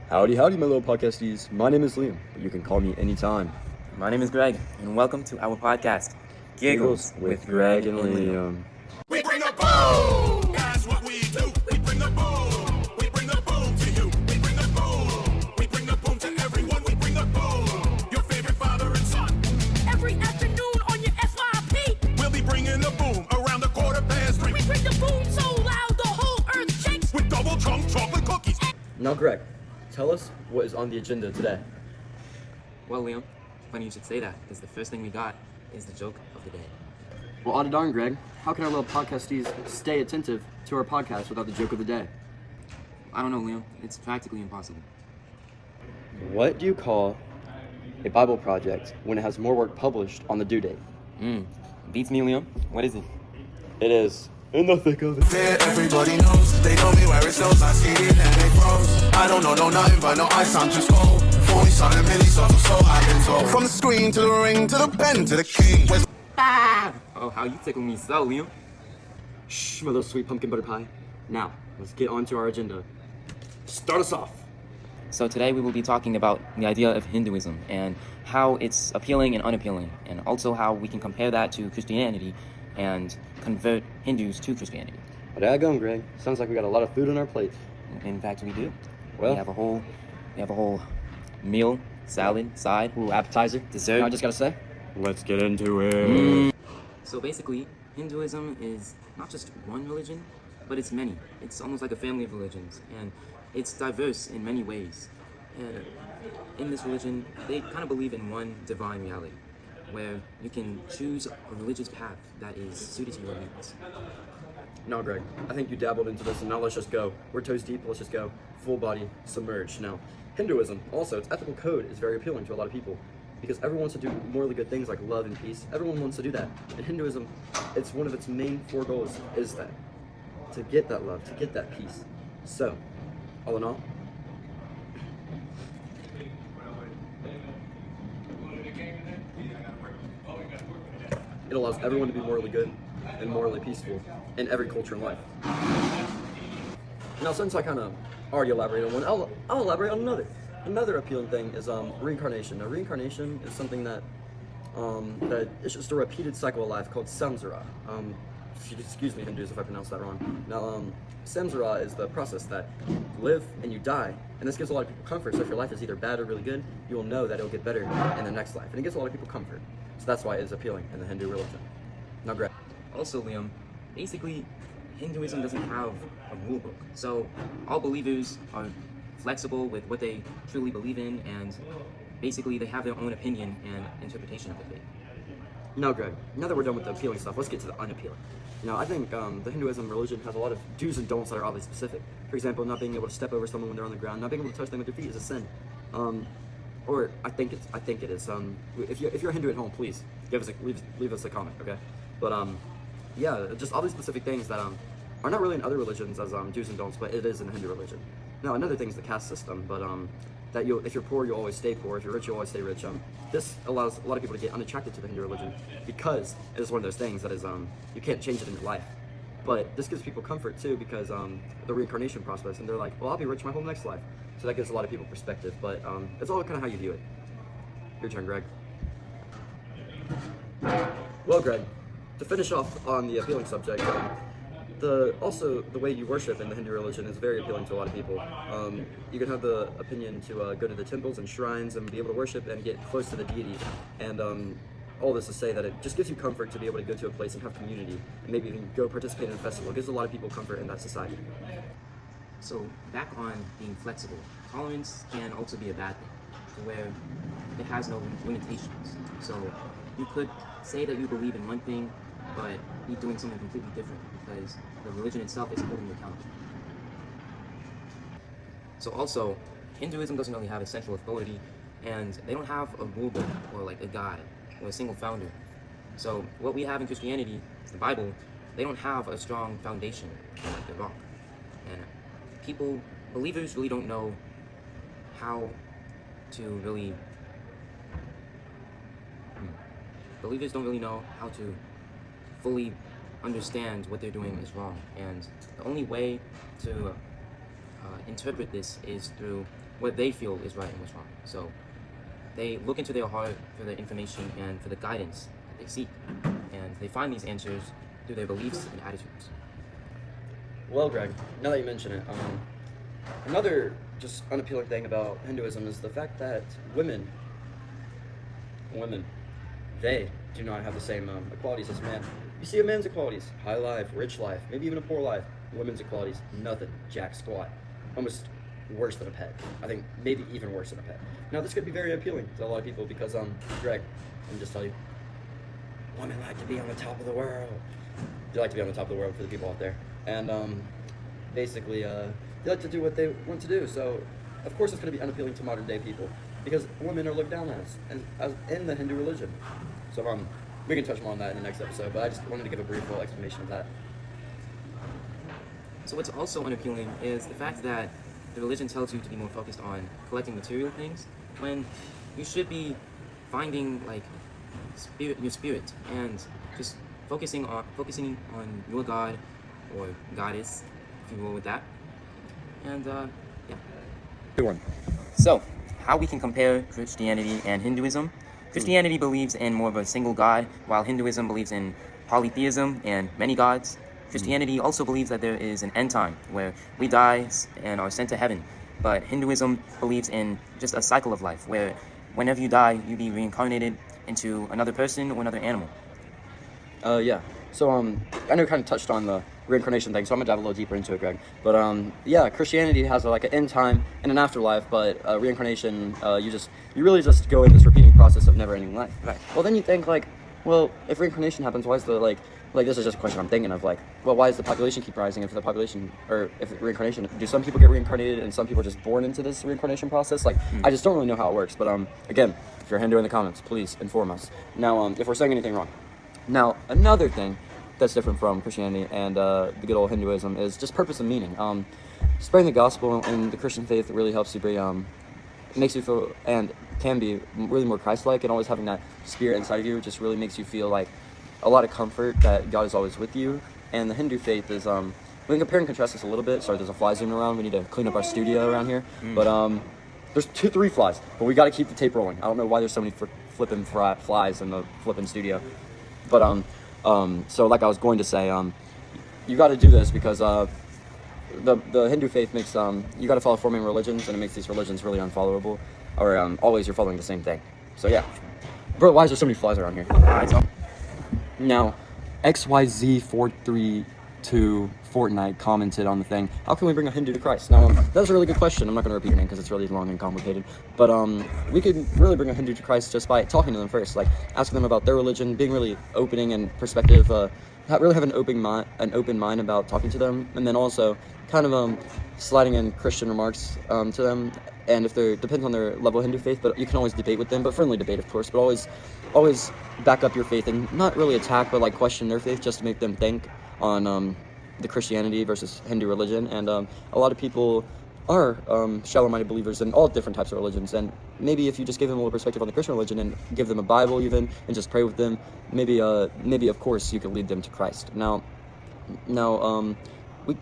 Howdy, howdy, my little podcasties. My name is Liam, but you can call me anytime. My name is Greg, and welcome to our podcast, Giggles with Greg and Liam. We bring the boom! That's what we do. We bring the boom. We bring the boom to you. We bring the boom. We bring the boom to everyone. We bring the boom. Your favorite father and son. Every afternoon on your FYP. We'll be bringing the boom around the 3:15. We bring the boom so loud the whole earth shakes. With double chunk chocolate cookies. Now, Greg, tell us what is on the agenda today. Well, Liam, funny you should say that, because the first thing we got is the joke of the day. Well, odd darn, Greg, how can our little podcasties stay attentive to our podcast without the joke of the day? I don't know, Liam. It's practically impossible. What do you call a Bible project when it has more work published on the due date? Beats me, Liam. What is it? It is in the thick of it. Yeah, everybody knows. They know me where it snows. I see it and they froze. I don't know nothing but no ice. I'm just cold. 40 something millis off, so I've been told. From the screen to the ring to the pen to the king. Where's Oh, how you tickle me so, Liam. Shh, my little sweet pumpkin butter pie. Now, let's get on to our agenda. Start us off. So today we will be talking about the idea of Hinduism and how it's appealing and unappealing, and also how we can compare that to Christianity and convert Hindus to Christianity. Well, daggone, Greg. Sounds like we got a lot of food on our plate. In fact, we do. Well- we have a whole meal, salad, side, Ooh, appetizer. dessert. I just gotta say, let's get into it. So basically, Hinduism is not just one religion, but it's many. It's almost like a family of religions, and it's diverse in many ways. And in this religion, they kind of believe in one divine reality, where you can choose a religious path that is suited to your needs. No, Greg, I think you dabbled into this, and now let's just go. We're toes deep, let's just go. Full body, submerged. Now, Hinduism, also, its ethical code is very appealing to a lot of people, because everyone wants to do morally good things like love and peace. Everyone wants to do that. And Hinduism, it's one of its main four goals is that. To get that love, to get that peace. So, all in all, it allows everyone to be morally good and morally peaceful in every culture in life. Now, since I kind of already elaborated on one, I'll elaborate on another. Another appealing thing is reincarnation. Now, reincarnation is something that it's just a repeated cycle of life called samsara. Excuse me, Hindus, if I pronounce that wrong. Now, samsara is the process that you live and you die, and this gives a lot of people comfort. So if your life is either bad or really good, you will know that it'll get better in the next life, and it gives a lot of people comfort. So that's why it is appealing in the Hindu religion. Now, Greg. Also, Liam, basically, Hinduism doesn't have a rule book, so all believers are flexible with what they truly believe in, and basically they have their own opinion and interpretation of the faith. Now, Greg, now that we're done with the appealing stuff, let's get to the unappealing. Now, I think the Hinduism religion has a lot of do's and don'ts that are oddly specific. For example, not being able to step over someone when they're on the ground, not being able to touch them with your feet is a sin. Or I think it is. If you're a Hindu at home, please leave us a comment, okay? But yeah, just all these specific things that are not really in other religions as do's and don'ts, but it is in the Hindu religion. Now, another thing is the caste system, but that if you're poor, you'll always stay poor. If you're rich, you'll always stay rich. This allows a lot of people to get unattracted to the Hindu religion because it is one of those things that is you can't change it in your life. But this gives people comfort too because the reincarnation process, and they're like, well, I'll be rich my whole next life. So that gives a lot of people perspective. But it's all kind of how you view it. Your turn, Greg. Well, Greg, to finish off on the appealing subject, also the way you worship in the Hindu religion is very appealing to a lot of people. You can have the opinion to go to the temples and shrines and be able to worship and get close to the deity. And all this to say that it just gives you comfort to be able to go to a place and have community and maybe even go participate in a festival. It gives a lot of people comfort in that society. So back on being flexible, tolerance can also be a bad thing, to where it has no limitations. So you could say that you believe in one thing, but be doing something completely different because the religion itself is holding you accountable. So also, Hinduism doesn't really have a central authority, and they don't have a rule book or like a guide or a single founder. So what we have in Christianity, the Bible, they don't have a strong foundation like the rock. And believers really don't know how to really believers don't really know how to fully understand what they're doing is wrong, and the only way to interpret this is through what they feel is right and what's wrong. So they look into their heart for the information and for the guidance that they seek, and they find these answers through their beliefs and attitudes. Well, Greg, now that you mention it, another just unappealing thing about Hinduism is the fact that women, they do not have the same equalities as men. You see a man's equalities, high life, rich life, maybe even a poor life. Women's equalities, nothing, jack squat. Almost worse than a pet. I think maybe even worse than a pet. Now this could be very appealing to a lot of people because, Greg, let me just tell you, women like to be on the top of the world. They like to be on the top of the world for the people out there. And basically, they like to do what they want to do. So, of course, it's going to be unappealing to modern day people because women are looked down as in the Hindu religion. So, we can touch more on that in the next episode, but I just wanted to give a brief little explanation of that. So what's also unappealing is the fact that the religion tells you to be more focused on collecting material things when you should be finding like your spirit and just focusing on your God or goddess, if you will, with that. And yeah. Good one. So, how we can compare Christianity and Hinduism? Christianity believes in more of a single God, while Hinduism believes in polytheism and many gods. Christianity also believes that there is an end time where we die and are sent to heaven, but Hinduism believes in just a cycle of life where whenever you die, you be reincarnated into another person or another animal. Yeah. So, I know you kind of touched on the reincarnation thing, so I'm gonna dive a little deeper into it, Greg. But, yeah, Christianity has like an end time and an afterlife, but reincarnation, you really just go in this repeating process of never-ending life. Right. Well, then you think like, well, if reincarnation happens, why is the like this is just a question I'm thinking of, like, well, why does the population keep rising? If the population, or if reincarnation, do some people get reincarnated and some people are just born into this reincarnation process? Like, I just don't really know how it works, but, again, if you're Hindu in the comments, please inform us. Now, if we're saying anything wrong. Now, another thing that's different from Christianity and the good old Hinduism is just purpose and meaning. Spreading the gospel and the Christian faith really helps you be, makes you feel, and can be really more Christ-like, and always having that spirit inside of you just really makes you feel like a lot of comfort that God is always with you. And the Hindu faith is, we can compare and contrast this a little bit. Sorry, there's a fly zooming around. We need to clean up our studio around here. But there's 3 flies, but we got to keep the tape rolling. I don't know why there's so many flipping flies in the flipping studio. But so like I was going to say, you got to do this because the Hindu faith makes you got to follow 4 main religions, and it makes these religions really unfollowable, or always you're following the same thing. So yeah, bro, why is there so many flies around here? Now, XYZ432 Fortnite commented on the thing, how can we bring a Hindu to Christ? Now, that's a really good question. I'm not going to repeat your name because it's really long and complicated. But we could really bring a Hindu to Christ just by talking to them first, like asking them about their religion, being really opening and perspective, really have an open mind about talking to them, and then also kind of sliding in Christian remarks to them. And if they're depends on their level of Hindu faith, but you can always debate with them, but friendly debate, of course. But always back up your faith and not really attack, but like question their faith just to make them think on the Christianity versus Hindu religion. And a lot of people are shallow-minded believers in all different types of religions. And maybe if you just give them a little perspective on the Christian religion and give them a Bible even and just pray with them, maybe of course you could lead them to Christ. Now.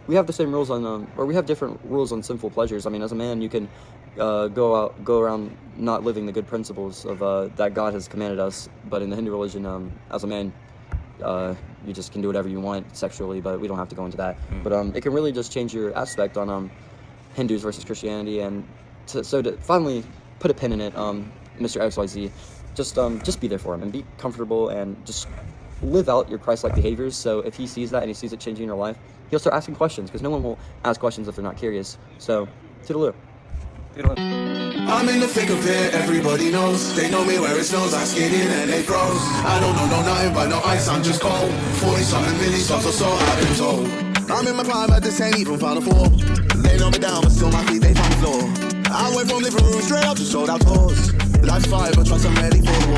We have the same rules on, or we have different rules on sinful pleasures. I mean, as a man, you can go around not living the good principles of that God has commanded us. But in the Hindu religion, as a man, you just can do whatever you want sexually, but we don't have to go into that. But it can really just change your aspect on Hindus versus Christianity. And so to finally put a pin in it, Mr. XYZ, just be there for him and be comfortable and just live out your Christ-like behaviors. So if he sees that and he sees it changing in your life, he'll start asking questions, because no one will ask questions if they're not curious. So, toodaloo. I'm in the thick of it, everybody knows. They know me where it snows, I skate in and they froze. I don't know nothing but no ice, I'm just cold. 40-something milli stars or so, I've been told. I'm in my prime, but this ain't even Final Four. They know me down, but still my feet, they found the floor. I went from living room straight up to sold out tours. Life's fire, but trust I'm ready for the war.